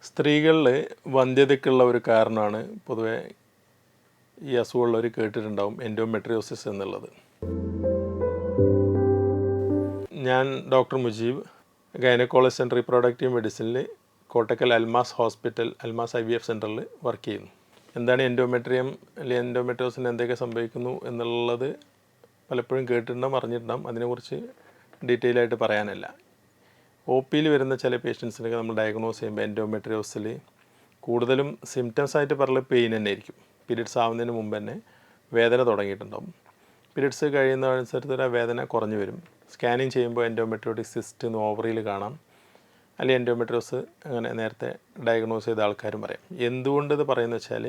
സ്ത്രീകളിൽ വന്ധ്യതയ്ക്കുള്ള ഒരു കാരണമാണ് പൊതുവെ ഈ അസുഖമുള്ളവർ കേട്ടിട്ടുണ്ടാവും എൻഡോമെട്രിയോസിസ് എന്നുള്ളത്. ഞാൻ doctor Mujeeb, gynaecologist and reproductive മെഡിസിനിൽ കോട്ടക്കൽ അൽമാസ് ഹോസ്പിറ്റൽ, അൽമാസ് IVF സെൻറ്ററിൽ വർക്ക് ചെയ്യുന്നു. എന്താണ് എൻഡോമെട്രിയം അല്ലെങ്കിൽ എൻഡോമെട്രിയോസിന് എന്തൊക്കെ സംഭവിക്കുന്നു എന്നുള്ളത് പലപ്പോഴും കേട്ടിട്ടുണ്ടാവും, അറിഞ്ഞിട്ടുണ്ടാവും. അതിനെക്കുറിച്ച് ഡീറ്റെയിൽ ആയിട്ട് പറയാനല്ല. OPയിൽ വരുന്ന ചില പേഷ്യൻസിനൊക്കെ നമ്മൾ ഡയഗ്നോസ് ചെയ്യുമ്പോൾ എൻഡോമെട്രിയോസിൽ കൂടുതലും സിംറ്റംസ് ആയിട്ട് പറഞ്ഞ പെയിൻ തന്നെ ആയിരിക്കും. പീരിയഡ്സ് ആവുന്നതിന് മുമ്പ് തന്നെ വേദന തുടങ്ങിയിട്ടുണ്ടാവും. പീരിയഡ്സ് കഴിയുന്നതനുസരിച്ച് ആ വേദന കുറഞ്ഞു വരും. സ്കാനിങ് ചെയ്യുമ്പോൾ എൻഡോമെട്രിയോട്ടിക് സിസ്റ്റ് ഓവറിയിൽ കാണാം, അല്ലെങ്കിൽ എൻഡോമെട്രിയോസ് അങ്ങനെ നേരത്തെ ഡയഗ്നോസ് ചെയ്ത ആൾക്കാരും പറയാം. എന്തുകൊണ്ട് ഇത് പറയുന്നത് വെച്ചാൽ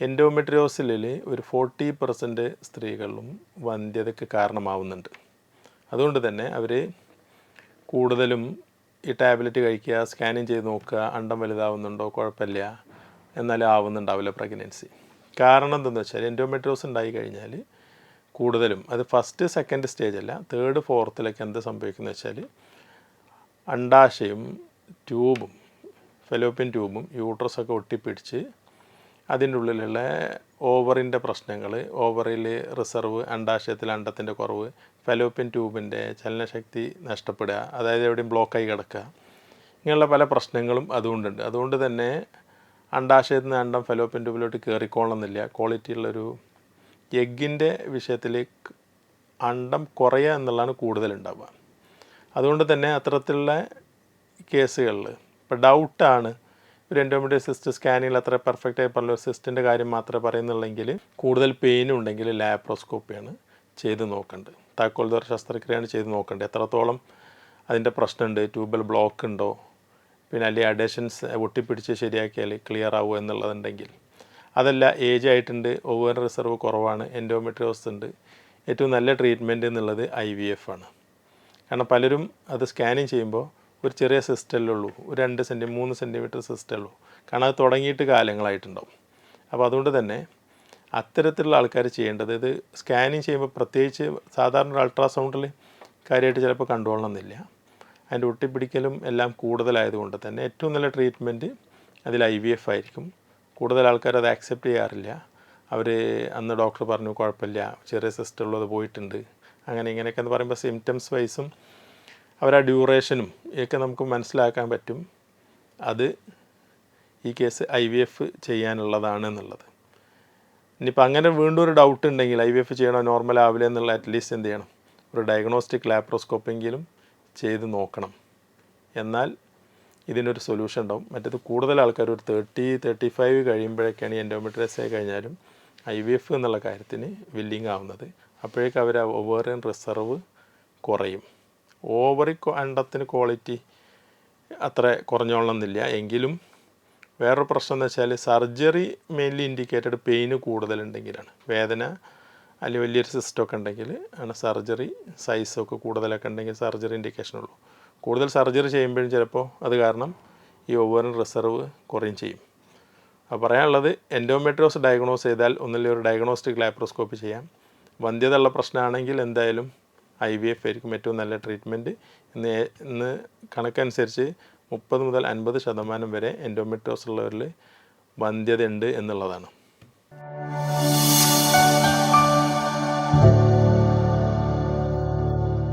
എൻഡോമെട്രിയോസിൽ ഒരു 40% സ്ത്രീകളിലും വന്ധ്യതയ്ക്ക് കാരണമാവുന്നുണ്ട്. അതുകൊണ്ട് തന്നെ അവർ കൂടുതലും ഈ ടാബ്ലറ്റ് കഴിക്കുക, സ്കാനിങ് ചെയ്ത് നോക്കുക, അണ്ടം വലുതാവുന്നുണ്ടോ, കുഴപ്പമില്ല, എന്നാലും ആവുന്നുണ്ടാവില്ല പ്രഗ്നൻസി. കാരണം എന്തെന്ന് വെച്ചാൽ എൻഡോമെട്രിയോസ് ഉണ്ടായി കഴിഞ്ഞാൽ കൂടുതലും അത് ഫസ്റ്റ് സെക്കൻഡ് സ്റ്റേജ് അല്ല, തേർഡ് ഫോർത്തിലൊക്കെ എന്ത് സംഭവിക്കുന്നത് വെച്ചാൽ അണ്ടാശയും ട്യൂബും ഫെലോപ്പിയൻ ട്യൂബും യൂട്രസൊക്കെ ഒട്ടിപ്പിടിച്ച് അതിൻ്റെ ഉള്ളിലുള്ള ഓവറിൻ്റെ പ്രശ്നങ്ങൾ, ഓവറിൽ റിസർവ്, അണ്ടാശയത്തിൽ അണ്ടത്തിൻ്റെ കുറവ്, ഫെലോപ്പിയൻ ട്യൂബിൻ്റെ ചലനശക്തി നഷ്ടപ്പെടുക, അതായത് എവിടെയും ബ്ലോക്കായി കിടക്കുക, ഇങ്ങനെയുള്ള പല പ്രശ്നങ്ങളും അതുകൊണ്ടുണ്ട്. അതുകൊണ്ട് തന്നെ അണ്ടാശയത്തിൽ നിന്ന് അണ്ടം ഫെലോപ്പിയൻ ട്യൂബിലോട്ട് കയറിക്കോളണമെന്നില്ല. ക്വാളിറ്റിയുള്ളൊരു എഗ്ഗിൻ്റെ വിഷയത്തിൽ അണ്ടം കുറയുക എന്നുള്ളതാണ് കൂടുതലുണ്ടാവുക. അതുകൊണ്ട് തന്നെ അത്തരത്തിലുള്ള കേസുകളിൽ ഇപ്പോൾ ഡൗട്ടാണ് ഒരു എൻഡോമെട്രിയം സിസ്റ്റ് സ്കാനിങ്ങിൽ അത്ര പെർഫെക്റ്റായി പറഞ്ഞ ഒരു സിസ്റ്റിൻ്റെ കാര്യം മാത്രമേ പറയുന്നുള്ളെങ്കിൽ കൂടുതൽ പെയിനും ഉണ്ടെങ്കിൽ ലാപ്രോസ്കോപ്പിയാണ് ചെയ്ത് നോക്കേണ്ടത്. താക്കോൽ ദ്വാര ശസ്ത്രക്രിയയാണ് ചെയ്ത് നോക്കേണ്ടത്. എത്രത്തോളം അതിൻ്റെ പ്രശ്നമുണ്ട്, ട്യൂബൽ ബ്ലോക്ക് ഉണ്ടോ, പിന്നെ അല്ലെങ്കിൽ അഡേഷൻസ് ഒട്ടിപ്പിടിച്ച് ശരിയാക്കിയാൽ ക്ലിയർ ആവുമോ എന്നുള്ളതുണ്ടെങ്കിൽ. അതല്ല ഏജ് ആയിട്ടുണ്ട്, ഓവർ റിസർവ് കുറവാണ്, എൻഡോമെട്രിയോസ് ഉണ്ട്, ഏറ്റവും നല്ല ട്രീറ്റ്മെൻറ്റ് എന്നുള്ളത് IVF ആണ്. കാരണം പലരും അത് സ്കാനിങ് ചെയ്യുമ്പോൾ ഒരു ചെറിയ സിസ്റ്റല്ലേ ഉള്ളൂ, ഒരു 2-3 സെൻറ്റിമീറ്റർ സിസ്റ്റേ ഉള്ളൂ. കാരണം അത് തുടങ്ങിയിട്ട് കാലങ്ങളായിട്ടുണ്ടാവും. അപ്പോൾ അതുകൊണ്ട് തന്നെ അത്തരത്തിലുള്ള ആൾക്കാർ ചെയ്യേണ്ടത്, ഇത് സ്കാനിങ് ചെയ്യുമ്പോൾ പ്രത്യേകിച്ച് സാധാരണ ഒരു അൾട്രാസൗണ്ടിൽ കാര്യമായിട്ട് ചിലപ്പോൾ കണ്ടുകൊള്ളണമെന്നില്ല. അതിൻ്റെ ഒട്ടിപ്പിടിക്കലും എല്ലാം കൂടുതലായതുകൊണ്ട് തന്നെ ഏറ്റവും നല്ല ട്രീറ്റ്മെൻറ്റ് അതിൽ IVF ആയിരിക്കും. കൂടുതൽ ആൾക്കാർ അത് ആക്സെപ്റ്റ് ചെയ്യാറില്ല. അവർ അന്ന് ഡോക്ടർ പറഞ്ഞു കുഴപ്പമില്ല, ചെറിയ സിസ്റ്റം ഉള്ളത് പോയിട്ടുണ്ട്, അങ്ങനെ ഇങ്ങനെയൊക്കെ എന്ന് പറയുമ്പോൾ സിംറ്റംസ് വൈസും അവരാ ഡ്യൂറേഷനും ഒക്കെ നമുക്ക് മനസ്സിലാക്കാൻ പറ്റും അത് ഈ കേസ് IVF ചെയ്യാനുള്ളതാണ് എന്നുള്ളത്. ഇനിയിപ്പോൾ അങ്ങനെ വീണ്ടും ഒരു ഡൗട്ട് ഉണ്ടെങ്കിൽ IVF ചെയ്യണോ നോർമൽ ആവില്ല എന്നുള്ള അറ്റ്ലീസ്റ്റ് എന്ത് ചെയ്യണം, ഒരു ഡയഗ്നോസ്റ്റിക് ലാപ്രോസ്കോപ്പെങ്കിലും ചെയ്ത് നോക്കണം. എന്നാൽ ഇതിനൊരു സൊല്യൂഷൻ ഉണ്ടാവും. മറ്റേത് കൂടുതൽ ആൾക്കാർ ഒരു 30-35 കഴിയുമ്പോഴൊക്കെയാണ് ഈ എൻഡോമെട്രിയോസിസ് കഴിഞ്ഞാലും IVF എന്നുള്ള കാര്യത്തിന് വില്ലിങ് ആവുന്നത്. അപ്പോഴേക്കും അവർ ഓവറിയൻ റിസർവ് കുറയും. ഓവറി അണ്ടത്തിന് ക്വാളിറ്റി അത്ര കുറഞ്ഞോളണമെന്നില്ല. എങ്കിലും വേറൊരു പ്രശ്നം എന്ന് വെച്ചാൽ സർജറി മെയിൻലി ഇൻഡിക്കേറ്റഡ് പെയിന് കൂടുതലുണ്ടെങ്കിലാണ്, വേദന അല്ലെങ്കിൽ വലിയൊരു സിസ്റ്റമൊക്കെ ഉണ്ടെങ്കിൽ ആണ് സർജറി, സൈസൊക്കെ കൂടുതലൊക്കെ ഉണ്ടെങ്കിൽ സർജറി ഇൻഡിക്കേഷനുള്ളൂ. കൂടുതൽ സർജറി ചെയ്യുമ്പോഴും ചിലപ്പോൾ അത് കാരണം ഈ ഓവറിൻ റിസർവ് കുറയും ചെയ്യും. അപ്പോൾ പറയാനുള്ളത് എൻഡോമെട്രിയോസ് ഡയഗ്നോസ് ചെയ്താൽ ഒന്നില്ലെങ്കിൽ ഒരു ഡയഗ്നോസ്റ്റിക് ലാപ്രോസ്കോപ്പി ചെയ്യാം. വന്ധ്യത ഉള്ള പ്രശ്നമാണെങ്കിൽ എന്തായാലും IVF ആയിരിക്കും ഏറ്റവും നല്ല ട്രീറ്റ്മെൻറ്റ്. ഇന്ന് കണക്കനുസരിച്ച് 30-50% വരെ എൻഡോമെട്രിയോസ് ഉള്ളവരിൽ വന്ധ്യത ഉണ്ട് എന്നുള്ളതാണ്.